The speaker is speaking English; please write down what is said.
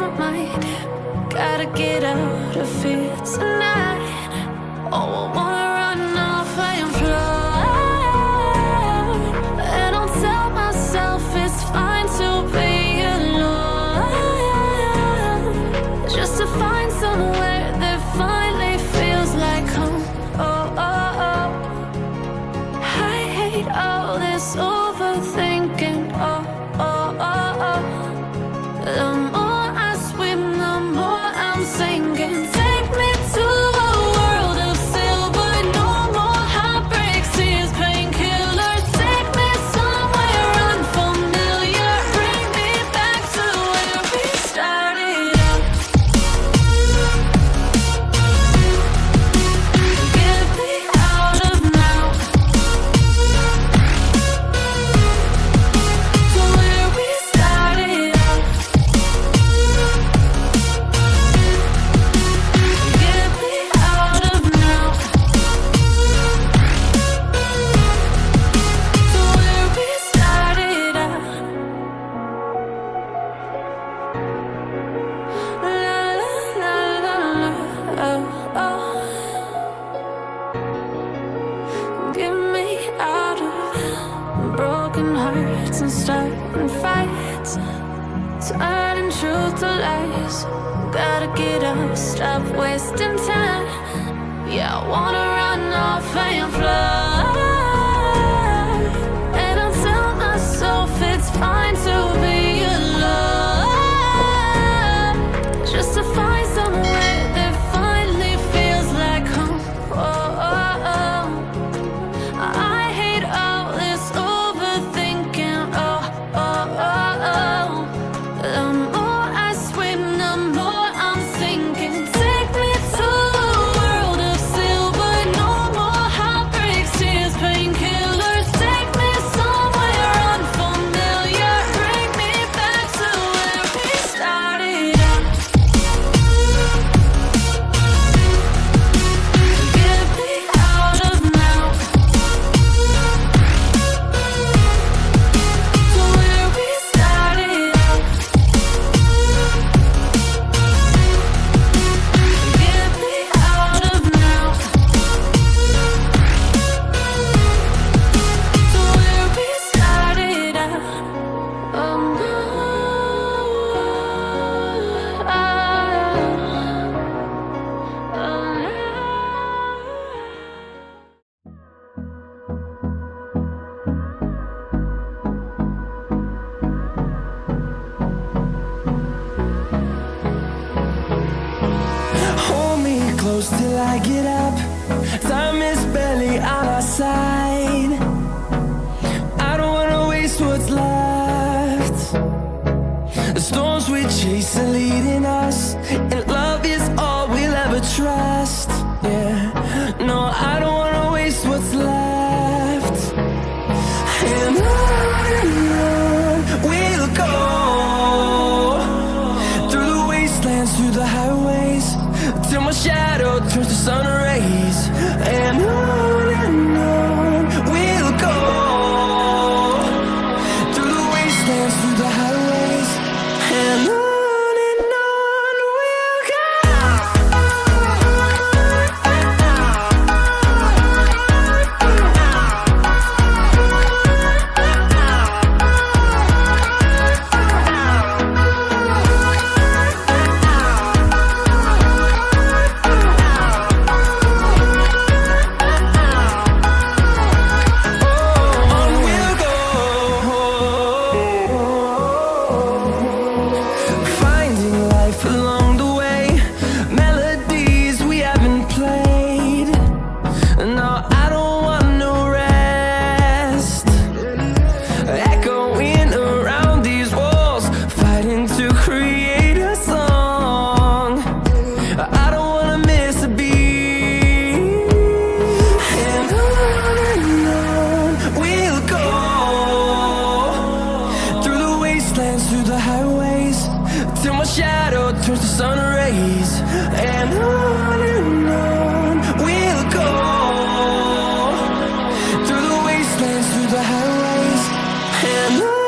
my mind. Gotta get out of here tonight. Oh, I wanna run off and fly. And I'll tell myself it's fine to be alone, just to find somewhere that finally feels like home. Oh, oh, oh. I hate all this overthinking. Oh, oh, oh, oh. The more I swim, the more I'm sinking. Take me to a world of silver. No more heartbreaks, tears, painkillers. Take me somewhere unfamiliar. Bring me back to where we started out. Get me out of now, to where we started out. Get me out of now, to where we started out. La la la la la, oh, oh. Get me out of broken hearts and starting fights, turning truth to lies. Gotta get up, stop wasting time. Yeah, I wanna run off and fly. And I'll tell myself it's fine to be alone, just to find somewhere that finally feels like home. Oh, oh, oh. I hate all this overthinking. Oh, oh, oh, oh. The more I swim, the more I'm sinking. Take me to a world of silver. No more heartbreaks, tears, painkillers. Take me somewhere unfamiliar. Bring me back to where we started out. Get me out of now, to where we started out. Get me out of now, to where we started out. Oh, no. Hold me close till I get up. Time is barely on our side. I don't wanna waste what's left. The storms we chase are leading us, and love is all we'll ever trust. Yeah, no, I don't wanna waste what's left. And on we'll go, through the wastelands, through the highways, till my shadow turns to sun rays. And on we'll go, through the wastelands, through the highways, and on we'll go. shadow turns to sun rays, and on we'll go, through the wastelands, through the highways, and on.